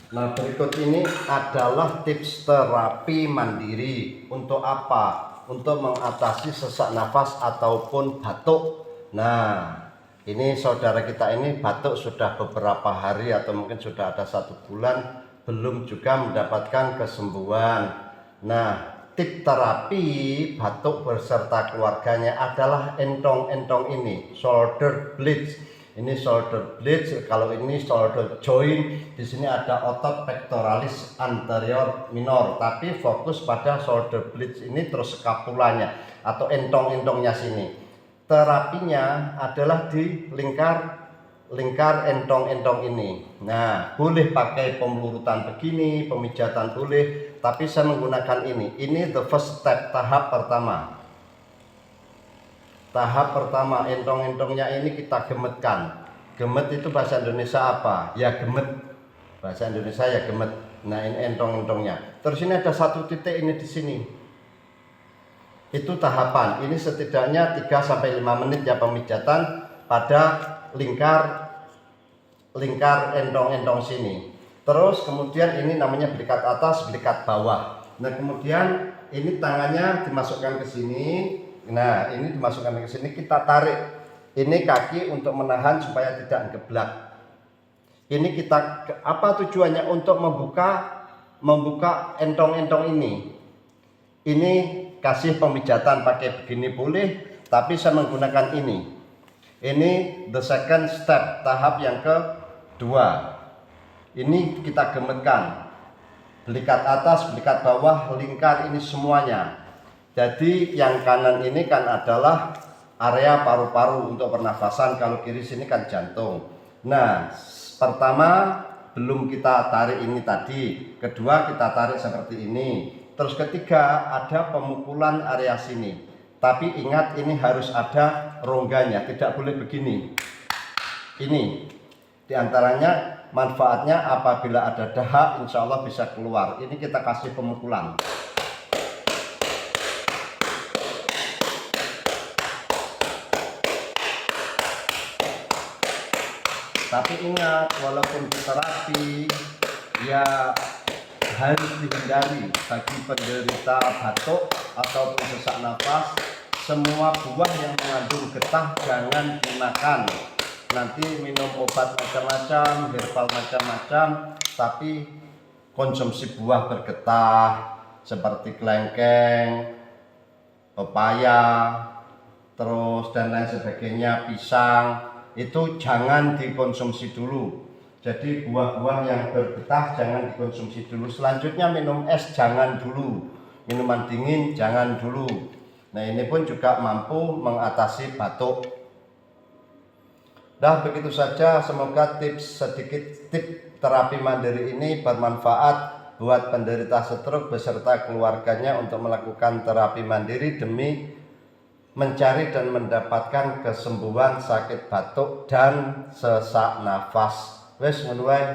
Nah, berikut ini adalah tips terapi mandiri. Untuk apa? Untuk mengatasi sesak nafas ataupun batuk. Nah, ini saudara kita ini batuk sudah beberapa hari atau mungkin sudah ada 1 bulan belum juga mendapatkan kesembuhan. Nah, tip terapi batuk beserta keluarganya adalah entong-entong ini, shoulder blades. Ini shoulder blades, kalau ini shoulder joint. Di sini ada otot pectoralis anterior minor, tapi fokus pada shoulder blades ini, terus skapulanya atau entong-entongnya sini. Terapinya adalah di lingkar entong-entong ini. Nah, boleh pakai pemelurutan begini, pemijatan boleh, tapi saya menggunakan ini. Ini the first step, tahap pertama. Tahap pertama, entong-entongnya ini kita gemetkan. Gemet itu bahasa Indonesia apa? Ya gemet. Bahasa Indonesia ya gemet. Nah, ini entong-entongnya. Terus ini ada 1 titik ini di sini. Itu tahapan. Ini setidaknya 3-5 menit ya pemijatan pada lingkar entong-entong sini. Terus kemudian ini namanya belikat atas, belikat bawah. Nah, kemudian ini tangannya dimasukkan ke sini. Nah, ini dimasukkan ke sini, kita tarik. Ini kaki untuk menahan supaya tidak geblak. Ini kita, apa tujuannya? Untuk membuka entong-entong ini. Ini kasih pemijatan pakai begini boleh, tapi saya menggunakan ini. Ini the second step, tahap yang kedua. Ini kita gemetkan. Belikat atas, belikat bawah, lingkar ini semuanya. Jadi yang kanan ini kan adalah area paru-paru untuk pernafasan, kalau kiri sini kan jantung. Nah, pertama belum kita tarik ini tadi, kedua kita tarik seperti ini, terus ketiga ada pemukulan area sini. Tapi ingat, ini harus ada rongganya, tidak boleh begini. Ini diantaranya manfaatnya apabila ada dahak, insya Allah bisa keluar. Ini kita kasih pemukulan. Tapi ingat, walaupun terapi ya harus dihindari bagi penderita batuk ataupun sesak nafas. Semua buah yang mengandung getah jangan dimakan. Nanti minum obat macam-macam, herbal macam-macam, tapi konsumsi buah bergetah seperti kelengkeng, pepaya, terus dan lain sebagainya, pisang, itu jangan dikonsumsi dulu. Jadi buah-buah yang bergetah jangan dikonsumsi dulu. Selanjutnya minum es jangan dulu, minuman dingin jangan dulu. Nah, ini pun juga mampu mengatasi batuk. Nah, begitu saja, semoga sedikit tip terapi mandiri ini bermanfaat buat penderita stroke beserta keluarganya untuk melakukan terapi mandiri demi mencari dan mendapatkan kesembuhan sakit batuk dan sesak nafas. Wes ngono wae.